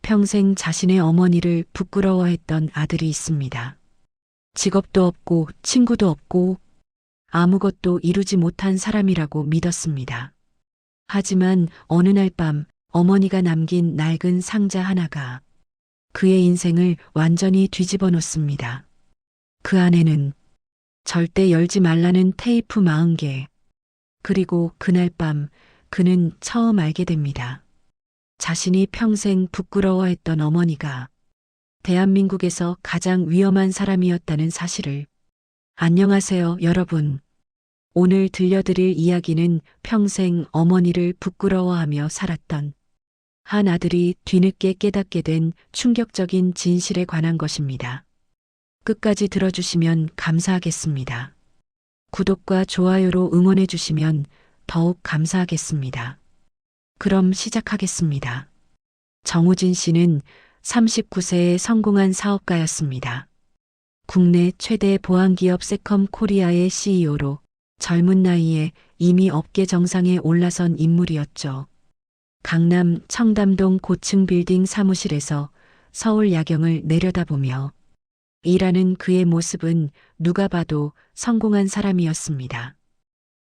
평생 자신의 어머니를 부끄러워했던 아들이 있습니다. 직업도 없고 친구도 없고 아무것도 이루지 못한 사람이라고 믿었습니다. 하지만 어느 날 밤 어머니가 남긴 낡은 상자 하나가 그의 인생을 완전히 뒤집어 놓습니다. 그 안에는 절대 열지 말라는 테이프 40개, 그리고 그날 밤 그는 처음 알게 됩니다. 자신이 평생 부끄러워했던 어머니가 대한민국에서 가장 위험한 사람이었다는 사실을. 안녕하세요, 여러분. 오늘 들려드릴 이야기는 평생 어머니를 부끄러워하며 살았던 한 아들이 뒤늦게 깨닫게 된 충격적인 진실에 관한 것입니다. 끝까지 들어주시면 감사하겠습니다. 구독과 좋아요로 응원해 주시면 더욱 감사하겠습니다. 그럼 시작하겠습니다. 정우진 씨는 39세에 성공한 사업가였습니다. 국내 최대 보안기업 세컴 코리아의 CEO로 젊은 나이에 이미 업계 정상에 올라선 인물이었죠. 강남 청담동 고층 빌딩 사무실에서 서울 야경을 내려다보며 일하는 그의 모습은 누가 봐도 성공한 사람이었습니다.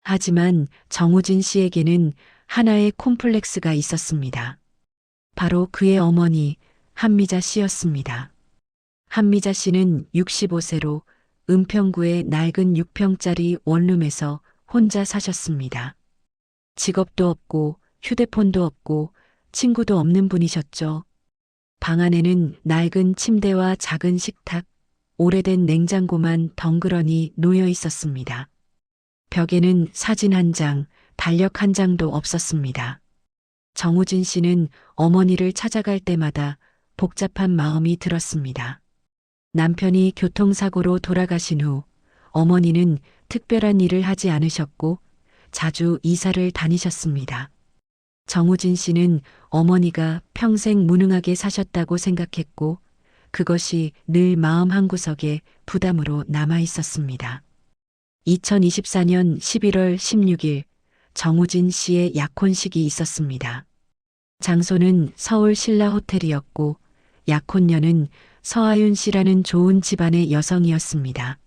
하지만 정우진 씨에게는 하나의 콤플렉스가 있었습니다. 바로 그의 어머니 한미자 씨였습니다. 한미자 씨는 65세로 은평구의 낡은 6평짜리 원룸에서 혼자 사셨습니다. 직업도 없고 휴대폰도 없고 친구도 없는 분이셨죠. 방 안에는 낡은 침대와 작은 식탁, 오래된 냉장고만 덩그러니 놓여 있었습니다. 벽에는 사진 한 장, 달력 한 장도 없었습니다. 정우진 씨는 어머니를 찾아갈 때마다 복잡한 마음이 들었습니다. 남편이 교통사고로 돌아가신 후 어머니는 특별한 일을 하지 않으셨고 자주 이사를 다니셨습니다. 정우진 씨는 어머니가 평생 무능하게 사셨다고 생각했고 그것이 늘 마음 한구석에 부담으로 남아 있었습니다. 2024년 11월 16일 정우진 씨의 약혼식이 있었습니다. 장소는 서울 신라 호텔이었고 약혼녀는 서하윤 씨라는 좋은 집안의 여성이었습니다.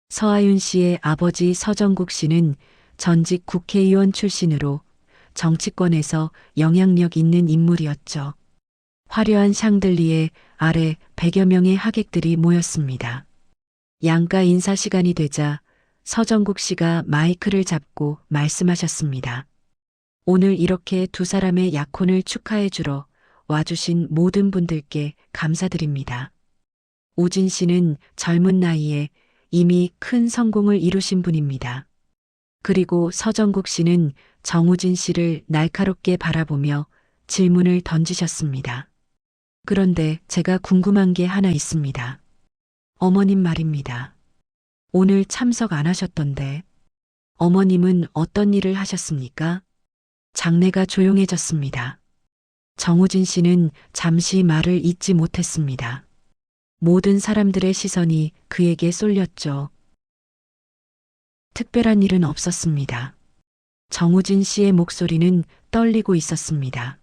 서하윤 씨의 아버지 서정국 씨는 전직 국회의원 출신으로 정치권에서 영향력 있는 인물이었죠. 화려한 샹들리에 아래 100여 명의 하객들이 모였습니다. 양가 인사 시간이 되자 서정국 씨가 마이크를 잡고 말씀하셨습니다. 오늘 이렇게 두 사람의 약혼을 축하해 주러 와주신 모든 분들께 감사드립니다. 우진 씨는 젊은 나이에 이미 큰 성공을 이루신 분입니다. 그리고 서정국 씨는 정우진 씨를 날카롭게 바라보며 질문을 던지셨습니다. 그런데 제가 궁금한 게 하나 있습니다. 어머님 말입니다. 오늘 참석 안 하셨던데 어머님은 어떤 일을 하셨습니까? 장내가 조용해졌습니다. 정우진 씨는 잠시 말을 잇지 못했습니다. 모든 사람들의 시선이 그에게 쏠렸죠. 특별한 일은 없었습니다. 정우진 씨의 목소리는 떨리고 있었습니다.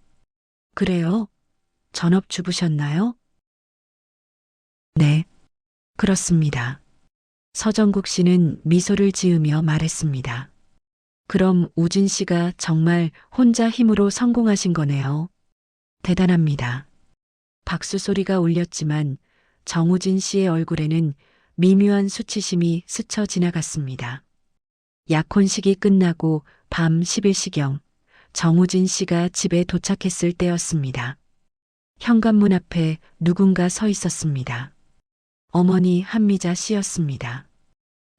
그래요? 전업주부셨나요? 네, 그렇습니다. 서정국 씨는 미소를 지으며 말했습니다. 그럼 우진 씨가 정말 혼자 힘으로 성공하신 거네요. 대단합니다. 박수 소리가 울렸지만 정우진 씨의 얼굴에는 미묘한 수치심이 스쳐 지나갔습니다. 약혼식이 끝나고 밤 11시경 정우진 씨가 집에 도착했을 때였습니다. 현관문 앞에 누군가 서 있었습니다. 어머니 한미자 씨였습니다.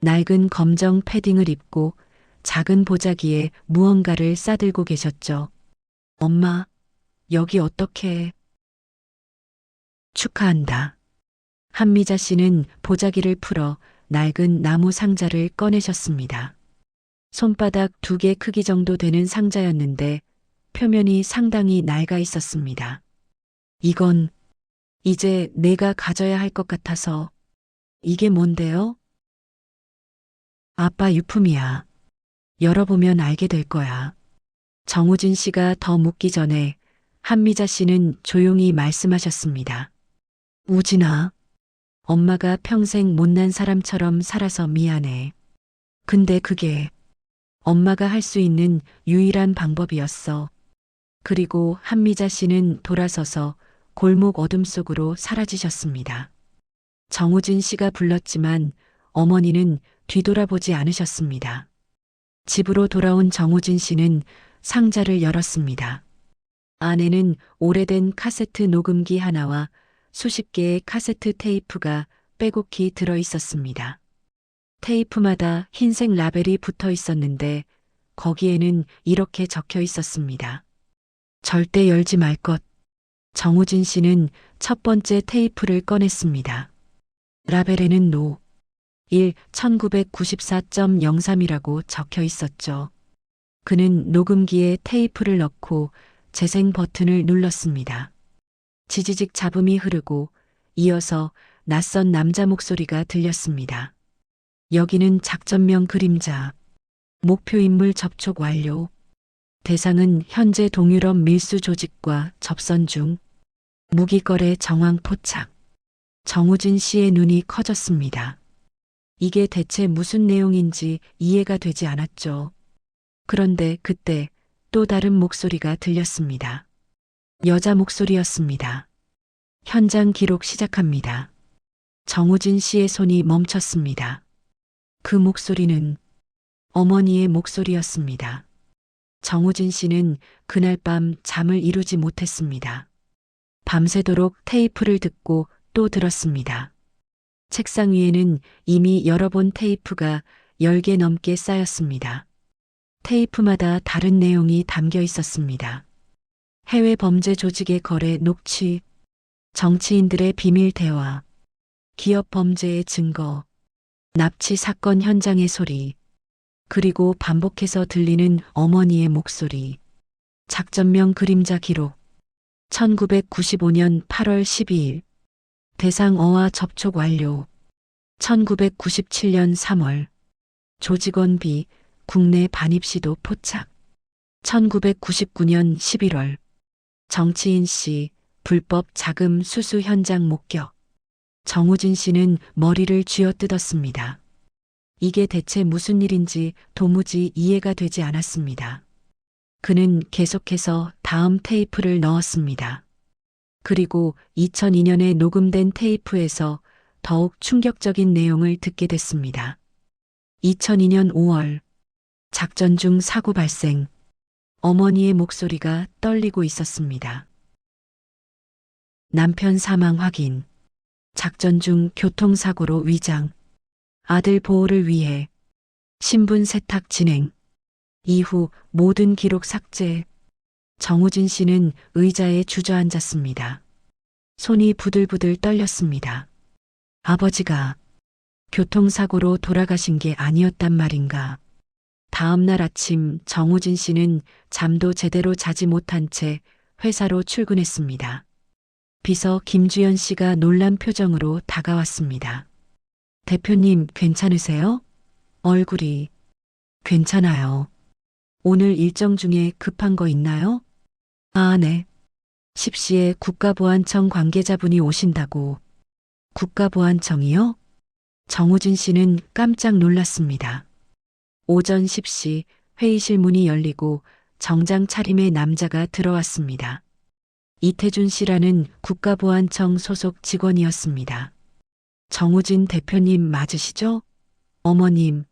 낡은 검정 패딩을 입고 작은 보자기에 무언가를 싸들고 계셨죠. 엄마, 여기 어떻게... 축하한다. 한미자 씨는 보자기를 풀어 낡은 나무 상자를 꺼내셨습니다. 손바닥 2개 크기 정도 되는 상자였는데 표면이 상당히 낡아 있었습니다. 이건 이제 내가 가져야 할 것 같아서. 이게 뭔데요? 아빠 유품이야. 열어보면 알게 될 거야. 정우진 씨가 더 묻기 전에 한미자 씨는 조용히 말씀하셨습니다. 우진아, 엄마가 평생 못난 사람처럼 살아서 미안해. 근데 그게 엄마가 할 수 있는 유일한 방법이었어. 그리고 한미자 씨는 돌아서서 골목 어둠 속으로 사라지셨습니다. 정우진 씨가 불렀지만 어머니는 뒤돌아보지 않으셨습니다. 집으로 돌아온 정우진 씨는 상자를 열었습니다. 안에는 오래된 카세트 녹음기 하나와 수십 개의 카세트 테이프가 빼곡히 들어 있었습니다. 테이프마다 흰색 라벨이 붙어 있었는데 거기에는 이렇게 적혀 있었습니다. 절대 열지 말 것. 정우진 씨는 첫 번째 테이프를 꺼냈습니다. 라벨에는 노 1 1994.03이라고 적혀 있었죠. 그는 녹음기에 테이프를 넣고 재생 버튼을 눌렀습니다. 지지직 잡음이 흐르고 이어서 낯선 남자 목소리가 들렸습니다. 여기는 작전명 그림자. 목표 인물 접촉 완료. 대상은 현재 동유럽 밀수 조직과 접선 중. 무기거래 정황 포착. 정우진 씨의 눈이 커졌습니다. 이게 대체 무슨 내용인지 이해가 되지 않았죠. 그런데 그때 또 다른 목소리가 들렸습니다. 여자 목소리였습니다. 현장 기록 시작합니다. 정우진 씨의 손이 멈췄습니다. 그 목소리는 어머니의 목소리였습니다. 정우진 씨는 그날 밤 잠을 이루지 못했습니다. 밤새도록 테이프를 듣고 또 들었습니다. 책상 위에는 이미 여러 번 테이프가 10개 넘게 쌓였습니다. 테이프마다 다른 내용이 담겨 있었습니다. 해외 범죄 조직의 거래 녹취, 정치인들의 비밀 대화, 기업 범죄의 증거, 납치 사건 현장의 소리, 그리고 반복해서 들리는 어머니의 목소리. 작전명 그림자 기록. 1995년 8월 12일. 대상 어와 접촉 완료. 1997년 3월. 조직원 B 국내 반입 시도 포착. 1999년 11월. 정치인 C 불법 자금 수수 현장 목격. 정우진 씨는 머리를 쥐어뜯었습니다. 이게 대체 무슨 일인지 도무지 이해가 되지 않았습니다. 그는 계속해서 다음 테이프를 넣었습니다. 그리고 2002년에 녹음된 테이프에서 더욱 충격적인 내용을 듣게 됐습니다. 2002년 5월. 작전 중 사고 발생. 어머니의 목소리가 떨리고 있었습니다. 남편 사망 확인. 작전 중 교통사고로 위장. 아들 보호를 위해. 신분 세탁 진행. 이후 모든 기록 삭제. 정우진 씨는 의자에 주저앉았습니다. 손이 부들부들 떨렸습니다. 아버지가 교통사고로 돌아가신 게 아니었단 말인가. 다음 날 아침 정우진 씨는 잠도 제대로 자지 못한 채 회사로 출근했습니다. 비서 김주연 씨가 놀란 표정으로 다가왔습니다. 대표님 괜찮으세요? 얼굴이. 괜찮아요. 오늘 일정 중에 급한 거 있나요? 아, 네. 10시에 국가보안청 관계자분이 오신다고. 국가보안청이요? 정우진 씨는 깜짝 놀랐습니다. 오전 10시 회의실 문이 열리고 정장 차림의 남자가 들어왔습니다. 이태준 씨라는 국가보안청 소속 직원이었습니다. 정우진 대표님 맞으시죠? 어머님,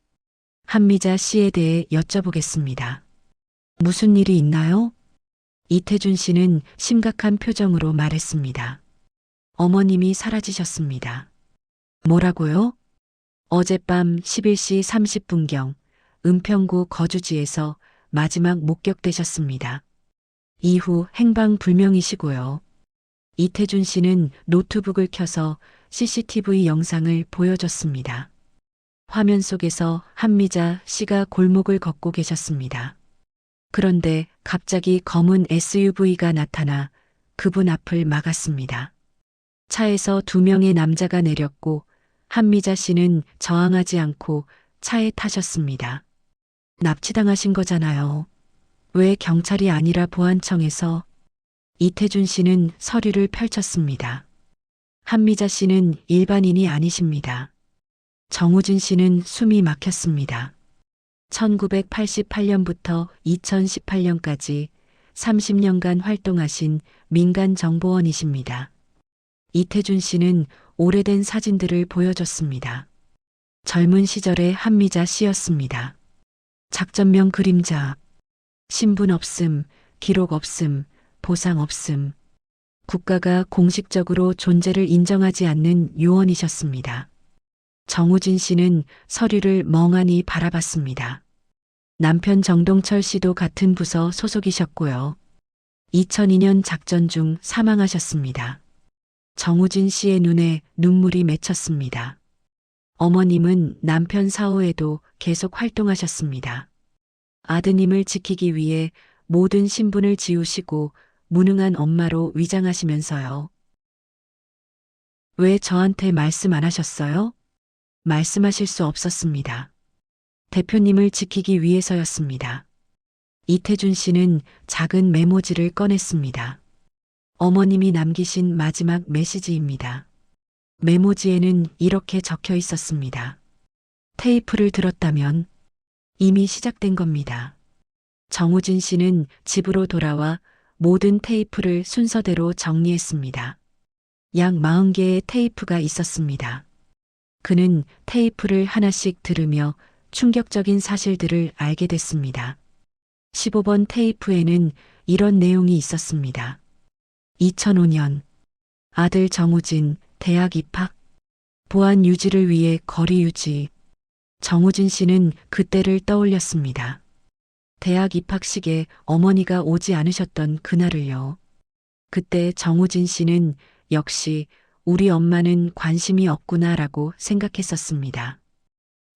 한미자 씨에 대해 여쭤보겠습니다. 무슨 일이 있나요? 이태준 씨는 심각한 표정으로 말했습니다. 어머님이 사라지셨습니다. 뭐라고요? 어젯밤 11시 30분경 은평구 거주지에서 마지막 목격되셨습니다. 이후 행방불명이시고요. 이태준 씨는 노트북을 켜서 CCTV 영상을 보여줬습니다. 화면 속에서 한미자 씨가 골목을 걷고 계셨습니다. 그런데 갑자기 검은 SUV가 나타나 그분 앞을 막았습니다. 차에서 2명의 남자가 내렸고 한미자 씨는 저항하지 않고 차에 타셨습니다. 납치당하신 거잖아요. 왜 경찰이 아니라 보안청에서? 이태준 씨는 서류를 펼쳤습니다. 한미자 씨는 일반인이 아니십니다. 정우진 씨는 숨이 막혔습니다. 1988년부터 2018년까지 30년간 활동하신 민간정보원이십니다. 이태준 씨는 오래된 사진들을 보여줬습니다. 젊은 시절의 한미자 씨였습니다. 작전명 그림자, 신분 없음, 기록 없음, 보상 없음. 국가가 공식적으로 존재를 인정하지 않는 요원이셨습니다. 정우진 씨는 서류를 멍하니 바라봤습니다. 남편 정동철 씨도 같은 부서 소속이셨고요. 2002년 작전 중 사망하셨습니다. 정우진 씨의 눈에 눈물이 맺혔습니다. 어머님은 남편 사후에도 계속 활동하셨습니다. 아드님을 지키기 위해 모든 신분을 지우시고 무능한 엄마로 위장하시면서요. 왜 저한테 말씀 안 하셨어요? 말씀하실 수 없었습니다. 대표님을 지키기 위해서였습니다. 이태준 씨는 작은 메모지를 꺼냈습니다. 어머님이 남기신 마지막 메시지입니다. 메모지에는 이렇게 적혀 있었습니다. 테이프를 들었다면 이미 시작된 겁니다. 정우진 씨는 집으로 돌아와 모든 테이프를 순서대로 정리했습니다. 약 40개의 테이프가 있었습니다. 그는 테이프를 하나씩 들으며 충격적인 사실들을 알게 됐습니다. 15번 테이프에는 이런 내용이 있었습니다. 2005년 아들 정우진 대학 입학, 보안 유지를 위해 거리 유지. 정우진 씨는 그때를 떠올렸습니다. 대학 입학식에 어머니가 오지 않으셨던 그날을요. 그때 정우진 씨는 역시 우리 엄마는 관심이 없구나라고 생각했었습니다.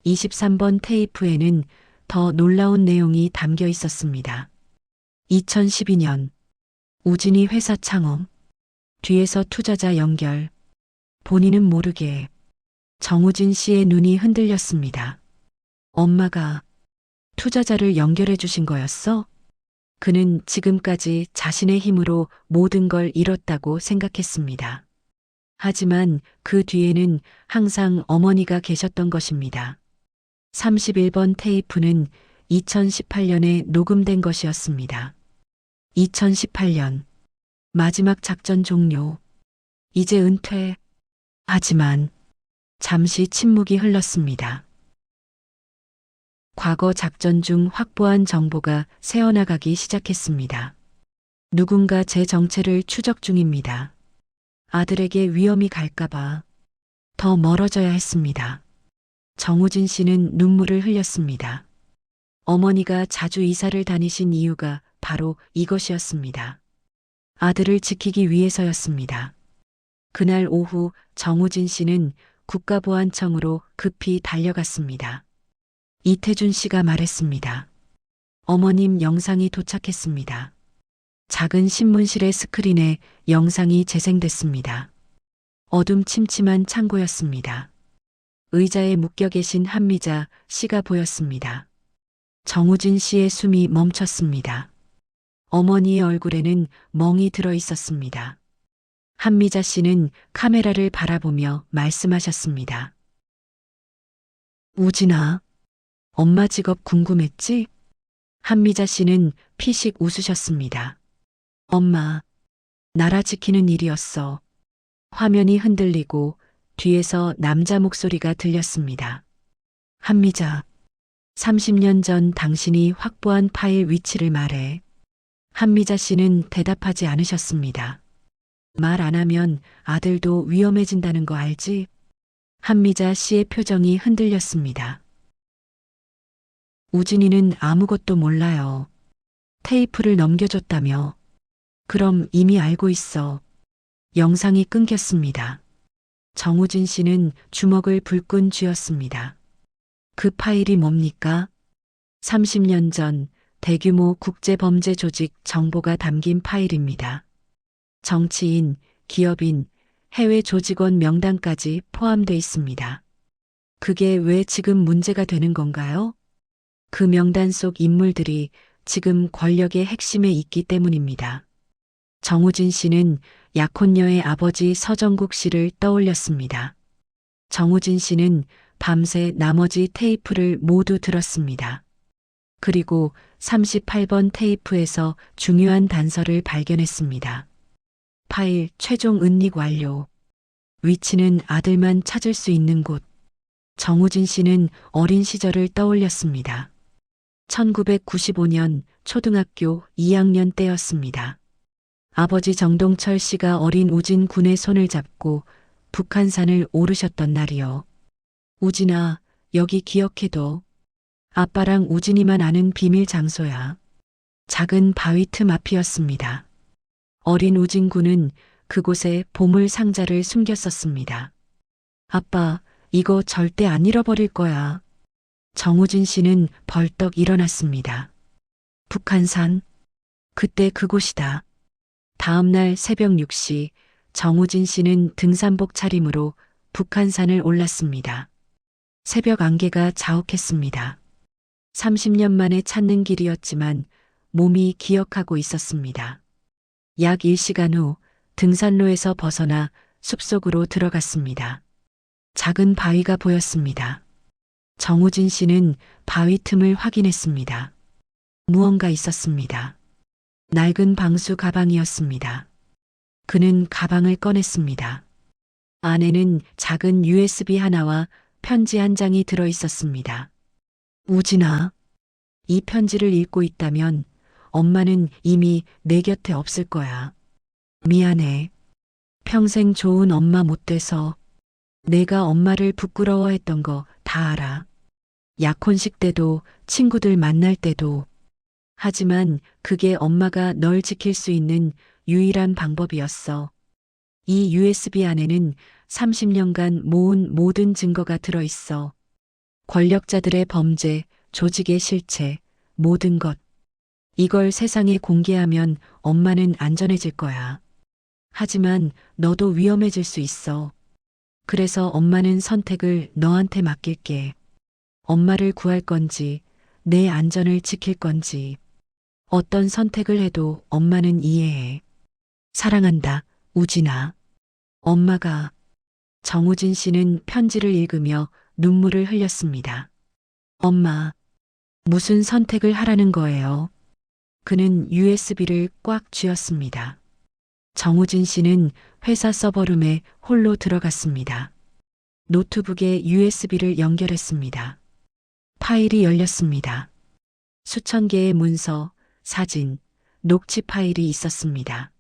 23번 테이프에는 더 놀라운 내용이 담겨 있었습니다. 2012년 우진이 회사 창업, 뒤에서 투자자 연결, 본인은 모르게. 정우진 씨의 눈이 흔들렸습니다. 엄마가 투자자를 연결해 주신 거였어? 그는 지금까지 자신의 힘으로 모든 걸 잃었다고 생각했습니다. 하지만 그 뒤에는 항상 어머니가 계셨던 것입니다. 31번 테이프는 2018년에 녹음된 것이었습니다. 2018년 마지막 작전 종료. 이제 은퇴. 하지만 잠시 침묵이 흘렀습니다. 과거 작전 중 확보한 정보가 새어나가기 시작했습니다. 누군가 제 정체를 추적 중입니다. 아들에게 위험이 갈까봐 더 멀어져야 했습니다. 정우진 씨는 눈물을 흘렸습니다. 어머니가 자주 이사를 다니신 이유가 바로 이것이었습니다. 아들을 지키기 위해서였습니다. 그날 오후 정우진 씨는 국가보안청으로 급히 달려갔습니다. 이태준 씨가 말했습니다. 어머님 영상이 도착했습니다. 작은 신문실의 스크린에 영상이 재생됐습니다. 어둠침침한 창고였습니다. 의자에 묶여 계신 한미자 씨가 보였습니다. 정우진 씨의 숨이 멈췄습니다. 어머니의 얼굴에는 멍이 들어 있었습니다. 한미자 씨는 카메라를 바라보며 말씀하셨습니다. 우진아, 엄마 직업 궁금했지? 한미자 씨는 피식 웃으셨습니다. 엄마, 나라 지키는 일이었어. 화면이 흔들리고 뒤에서 남자 목소리가 들렸습니다. 한미자, 30년 전 당신이 확보한 파일 위치를 말해. 한미자 씨는 대답하지 않으셨습니다. 말 안 하면 아들도 위험해진다는 거 알지? 한미자 씨의 표정이 흔들렸습니다. 우진이는 아무것도 몰라요. 테이프를 넘겨줬다며. 그럼 이미 알고 있어. 영상이 끊겼습니다. 정우진 씨는 주먹을 불끈 쥐었습니다. 그 파일이 뭡니까? 30년 전 대규모 국제범죄 조직 정보가 담긴 파일입니다. 정치인, 기업인, 해외 조직원 명단까지 포함돼 있습니다. 그게 왜 지금 문제가 되는 건가요? 그 명단 속 인물들이 지금 권력의 핵심에 있기 때문입니다. 정우진 씨는 약혼녀의 아버지 서정국 씨를 떠올렸습니다. 정우진 씨는 밤새 나머지 테이프를 모두 들었습니다. 그리고 38번 테이프에서 중요한 단서를 발견했습니다. 파일 최종 은닉 완료. 위치는 아들만 찾을 수 있는 곳. 정우진 씨는 어린 시절을 떠올렸습니다. 1995년 초등학교 2학년 때였습니다. 아버지 정동철 씨가 어린 우진 군의 손을 잡고 북한산을 오르셨던 날이요. 우진아, 여기 기억해둬. 아빠랑 우진이만 아는 비밀 장소야. 작은 바위 틈 앞이었습니다. 어린 우진 군은 그곳에 보물 상자를 숨겼었습니다. 아빠, 이거 절대 안 잃어버릴 거야. 정우진 씨는 벌떡 일어났습니다. 북한산. 그때 그곳이다. 다음 날 새벽 6시 정우진 씨는 등산복 차림으로 북한산을 올랐습니다. 새벽 안개가 자욱했습니다. 30년 만에 찾는 길이었지만 몸이 기억하고 있었습니다. 약 1시간 후 등산로에서 벗어나 숲속으로 들어갔습니다. 작은 바위가 보였습니다. 정우진 씨는 바위 틈을 확인했습니다. 무언가 있었습니다. 낡은 방수 가방이었습니다. 그는 가방을 꺼냈습니다. 안에는 작은 USB 하나와 편지 한 장이 들어 있었습니다. 우진아, 이 편지를 읽고 있다면 엄마는 이미 내 곁에 없을 거야. 미안해. 평생 좋은 엄마 못 돼서 내가 엄마를 부끄러워했던 거 다 알아. 약혼식 때도 친구들 만날 때도. 하지만 그게 엄마가 널 지킬 수 있는 유일한 방법이었어. 이 USB 안에는 30년간 모은 모든 증거가 들어있어. 권력자들의 범죄, 조직의 실체, 모든 것. 이걸 세상에 공개하면 엄마는 안전해질 거야. 하지만 너도 위험해질 수 있어. 그래서 엄마는 선택을 너한테 맡길게. 엄마를 구할 건지, 내 안전을 지킬 건지. 어떤 선택을 해도 엄마는 이해해. 사랑한다, 우진아. 엄마가. 정우진 씨는 편지를 읽으며 눈물을 흘렸습니다. 엄마, 무슨 선택을 하라는 거예요? 그는 USB를 꽉 쥐었습니다. 정우진 씨는 회사 서버룸에 홀로 들어갔습니다. 노트북에 USB를 연결했습니다. 파일이 열렸습니다. 수천 개의 문서, 사진, 녹취 파일이 있었습니다.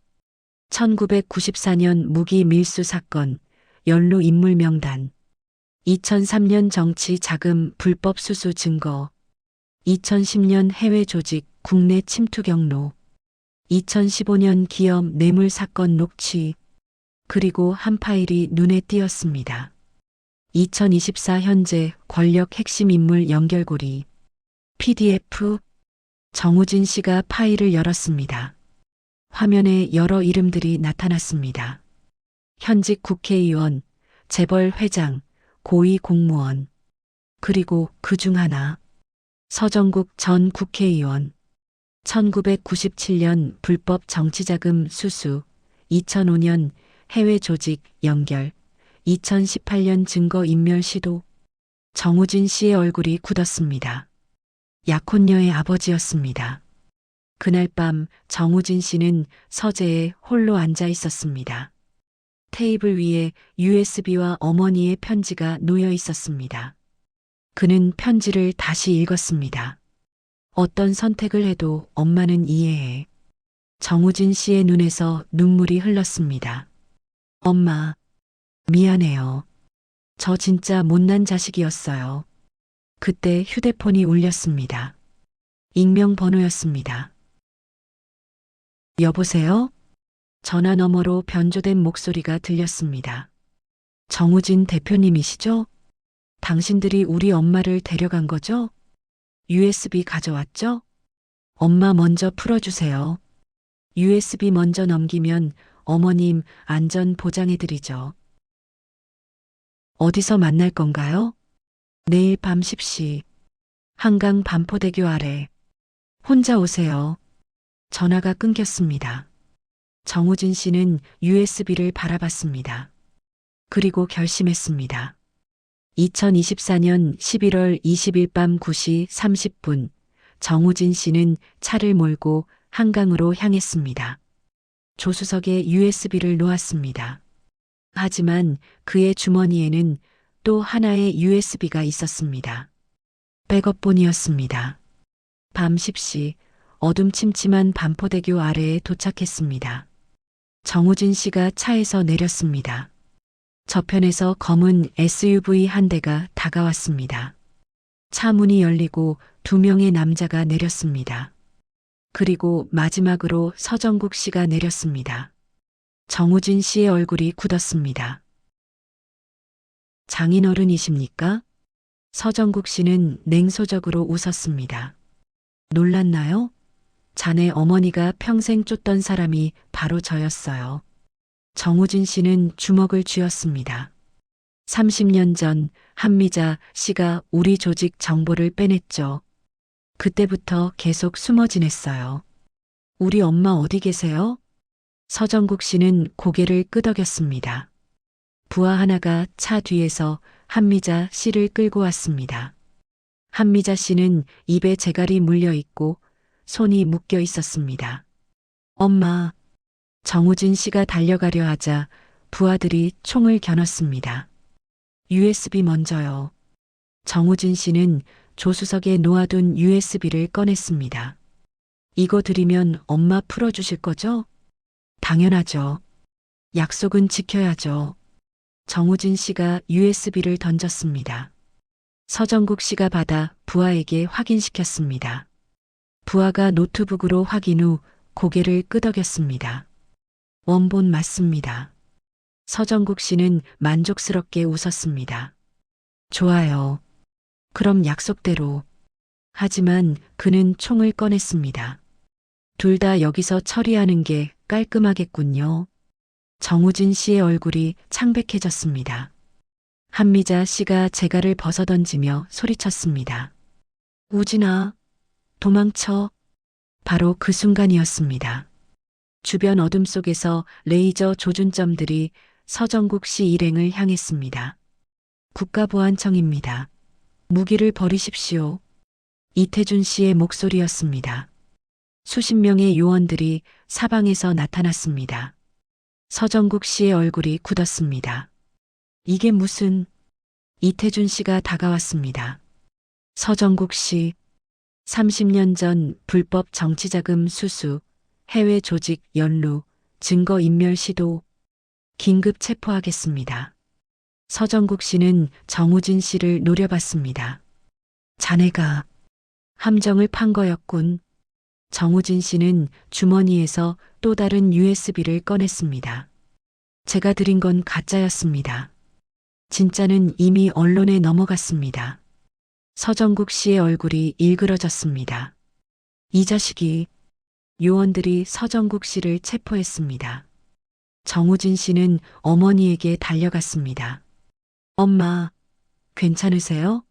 1994년 무기 밀수 사건, 연루 인물 명단, 2003년 정치 자금 불법 수수 증거, 2010년 해외 조직 국내 침투 경로, 2015년 기업 뇌물 사건 녹취, 그리고 한 파일이 눈에 띄었습니다. 2024 현재 권력 핵심 인물 연결고리, PDF. 정우진 씨가 파일을 열었습니다. 화면에 여러 이름들이 나타났습니다. 현직 국회의원, 재벌 회장, 고위 공무원, 그리고 그중 하나, 서정국 전 국회의원. 1997년 불법 정치자금 수수, 2005년 해외 조직 연결, 2018년 증거인멸 시도. 정우진 씨의 얼굴이 굳었습니다. 약혼녀의 아버지였습니다. 그날 밤 정우진 씨는 서재에 홀로 앉아 있었습니다. 테이블 위에 USB와 어머니의 편지가 놓여 있었습니다. 그는 편지를 다시 읽었습니다. 어떤 선택을 해도 엄마는 이해해. 정우진 씨의 눈에서 눈물이 흘렀습니다. 엄마, 미안해요. 저 진짜 못난 자식이었어요. 그때 휴대폰이 울렸습니다. 익명 번호였습니다. 여보세요? 전화 너머로 변조된 목소리가 들렸습니다. 정우진 대표님이시죠? 당신들이 우리 엄마를 데려간 거죠? USB 가져왔죠? 엄마 먼저 풀어주세요. USB 먼저 넘기면 어머님 안전 보장해드리죠. 어디서 만날 건가요? 내일 밤 10시. 한강 반포대교 아래. 혼자 오세요. 전화가 끊겼습니다. 정우진 씨는 USB를 바라봤습니다. 그리고 결심했습니다. 2024년 11월 20일 밤 9시 30분, 정우진 씨는 차를 몰고 한강으로 향했습니다. 조수석에 USB를 놓았습니다. 하지만 그의 주머니에는 또 하나의 USB가 있었습니다. 백업본이었습니다. 밤 10시 어둠침침한 반포대교 아래에 도착했습니다. 정우진 씨가 차에서 내렸습니다. 저편에서 검은 SUV 한 대가 다가왔습니다. 차 문이 열리고 두 명의 남자가 내렸습니다. 그리고 마지막으로 서정국 씨가 내렸습니다. 정우진 씨의 얼굴이 굳었습니다. 장인어른이십니까? 서정국 씨는 냉소적으로 웃었습니다. 놀랐나요? 자네 어머니가 평생 쫓던 사람이 바로 저였어요. 정우진 씨는 주먹을 쥐었습니다. 30년 전 한미자 씨가 우리 조직 정보를 빼냈죠. 그때부터 계속 숨어 지냈어요. 우리 엄마 어디 계세요? 서정국 씨는 고개를 끄덕였습니다. 부하 하나가 차 뒤에서 한미자 씨를 끌고 왔습니다. 한미자 씨는 입에 재갈이 물려 있고 손이 묶여 있었습니다. 엄마, 정우진 씨가 달려가려 하자 부하들이 총을 겨눴습니다. USB 먼저요. 정우진 씨는 조수석에 놓아둔 USB를 꺼냈습니다. 이거 드리면 엄마 풀어주실 거죠? 당연하죠. 약속은 지켜야죠. 정우진 씨가 USB를 던졌습니다. 서정국 씨가 받아 부하에게 확인시켰습니다. 부하가 노트북으로 확인 후 고개를 끄덕였습니다. 원본 맞습니다. 서정국 씨는 만족스럽게 웃었습니다. 좋아요. 그럼 약속대로. 하지만 그는 총을 꺼냈습니다. 둘 다 여기서 처리하는 게 깔끔하겠군요. 정우진 씨의 얼굴이 창백해졌습니다. 한미자 씨가 재갈을 벗어던지며 소리쳤습니다. 우진아, 도망쳐. 바로 그 순간이었습니다. 주변 어둠 속에서 레이저 조준점들이 서정국 씨 일행을 향했습니다. 국가보안청입니다. 무기를 버리십시오. 이태준 씨의 목소리였습니다. 수십 명의 요원들이 사방에서 나타났습니다. 서정국 씨의 얼굴이 굳었습니다. 이게 무슨... 이태준 씨가 다가왔습니다. 서정국 씨, 30년 전 불법 정치자금 수수, 해외 조직 연루, 증거인멸 시도, 긴급 체포하겠습니다. 서정국 씨는 정우진 씨를 노려봤습니다. 자네가 함정을 판 거였군. 정우진 씨는 주머니에서 또 다른 USB를 꺼냈습니다. 제가 드린 건 가짜였습니다. 진짜는 이미 언론에 넘어갔습니다. 서정국 씨의 얼굴이 일그러졌습니다. 이 자식이... 요원들이 서정국 씨를 체포했습니다. 정우진 씨는 어머니에게 달려갔습니다. 엄마, 괜찮으세요?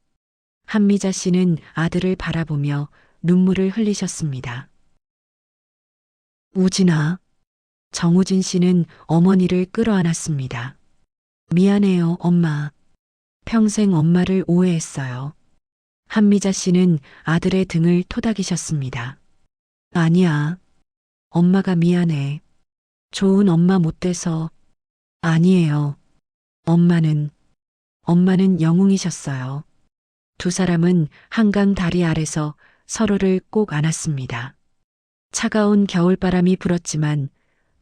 한미자 씨는 아들을 바라보며 눈물을 흘리셨습니다. 우진아, 정우진 씨는 어머니를 끌어안았습니다. 미안해요, 엄마. 평생 엄마를 오해했어요. 한미자 씨는 아들의 등을 토닥이셨습니다. 아니야. 엄마가 미안해. 좋은 엄마 못 돼서. 아니에요. 엄마는 영웅이셨어요. 두 사람은 한강 다리 아래서 서로를 꼭 안았습니다. 차가운 겨울바람이 불었지만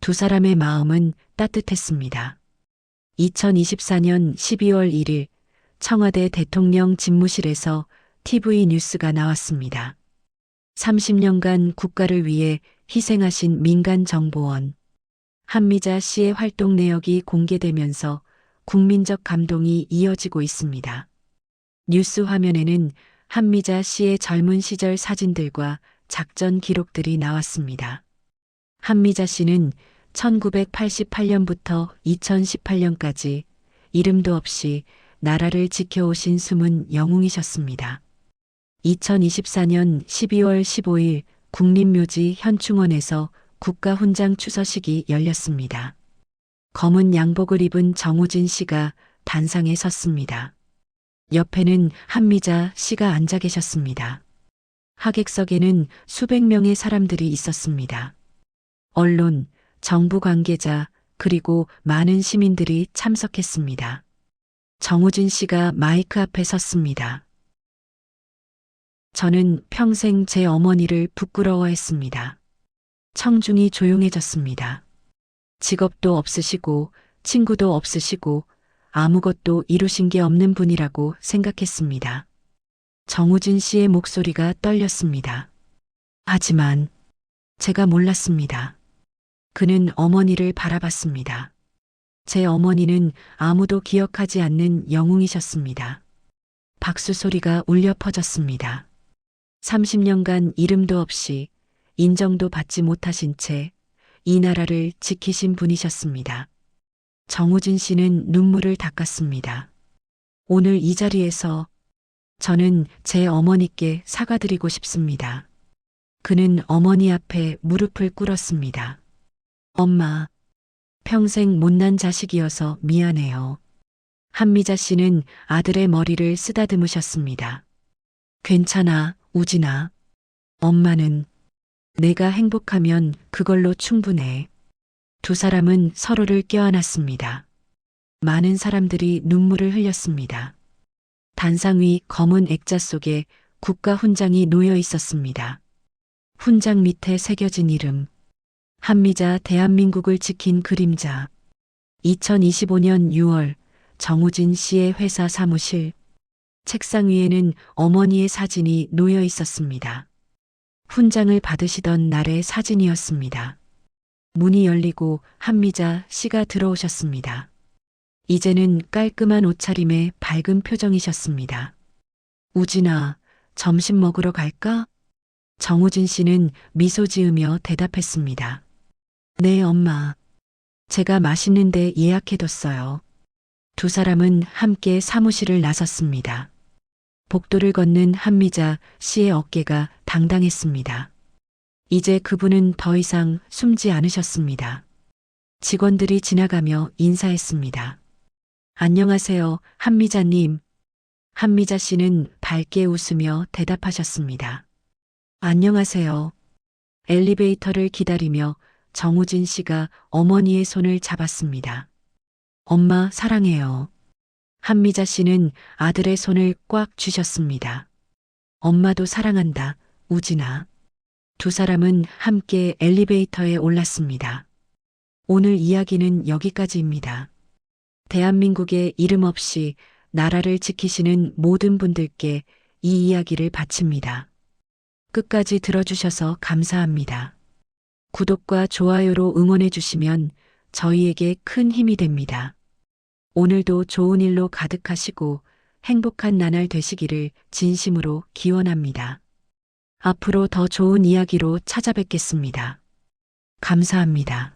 두 사람의 마음은 따뜻했습니다. 2024년 12월 1일 청와대 대통령 집무실에서 TV 뉴스가 나왔습니다. 30년간 국가를 위해 희생하신 민간정보원 한미자 씨의 활동 내역이 공개되면서 국민적 감동이 이어지고 있습니다. 뉴스 화면에는 한미자 씨의 젊은 시절 사진들과 작전 기록들이 나왔습니다. 한미자 씨는 1988년부터 2018년까지 이름도 없이 나라를 지켜오신 숨은 영웅이셨습니다. 2024년 12월 15일 국립묘지 현충원에서 국가훈장 추서식이 열렸습니다. 검은 양복을 입은 정우진 씨가 단상에 섰습니다. 옆에는 한미자 씨가 앉아 계셨습니다. 하객석에는 수백 명의 사람들이 있었습니다. 언론, 정부 관계자, 그리고 많은 시민들이 참석했습니다. 정우진 씨가 마이크 앞에 섰습니다. 저는 평생 제 어머니를 부끄러워했습니다. 청중이 조용해졌습니다. 직업도 없으시고 친구도 없으시고 아무것도 이루신 게 없는 분이라고 생각했습니다. 정우진 씨의 목소리가 떨렸습니다. 하지만 제가 몰랐습니다. 그는 어머니를 바라봤습니다. 제 어머니는 아무도 기억하지 않는 영웅이셨습니다. 박수 소리가 울려 퍼졌습니다. 30년간 이름도 없이 인정도 받지 못하신 채 이 나라를 지키신 분이셨습니다. 정우진 씨는 눈물을 닦았습니다. 오늘 이 자리에서 저는 제 어머니께 사과드리고 싶습니다. 그는 어머니 앞에 무릎을 꿇었습니다. 엄마, 평생 못난 자식이어서 미안해요. 한미자 씨는 아들의 머리를 쓰다듬으셨습니다. 괜찮아, 우진아. 엄마는 내가 행복하면 그걸로 충분해. 두 사람은 서로를 껴안았습니다. 많은 사람들이 눈물을 흘렸습니다. 단상 위 검은 액자 속에 국가훈장이 놓여 있었습니다. 훈장 밑에 새겨진 이름. 한미자 대한민국을 지킨 그림자. 2025년 6월 정우진 씨의 회사 사무실. 책상 위에는 어머니의 사진이 놓여 있었습니다. 훈장을 받으시던 날의 사진이었습니다. 문이 열리고 한미자 씨가 들어오셨습니다. 이제는 깔끔한 옷차림에 밝은 표정이셨습니다. 우진아, 점심 먹으러 갈까? 정우진 씨는 미소 지으며 대답했습니다. 네, 엄마. 제가 맛있는 데 예약해뒀어요. 두 사람은 함께 사무실을 나섰습니다. 복도를 걷는 한미자 씨의 어깨가 당당했습니다. 이제 그분은 더 이상 숨지 않으셨습니다. 직원들이 지나가며 인사했습니다. 안녕하세요, 한미자님. 한미자 씨는 밝게 웃으며 대답하셨습니다. 안녕하세요. 엘리베이터를 기다리며 정우진 씨가 어머니의 손을 잡았습니다. 엄마 사랑해요. 한미자 씨는 아들의 손을 꽉 쥐셨습니다. 엄마도 사랑한다, 우진아. 두 사람은 함께 엘리베이터에 올랐습니다. 오늘 이야기는 여기까지입니다. 대한민국의 이름 없이 나라를 지키시는 모든 분들께 이 이야기를 바칩니다. 끝까지 들어주셔서 감사합니다. 구독과 좋아요로 응원해 주시면 저희에게 큰 힘이 됩니다. 오늘도 좋은 일로 가득하시고 행복한 나날 되시기를 진심으로 기원합니다. 앞으로 더 좋은 이야기로 찾아뵙겠습니다. 감사합니다.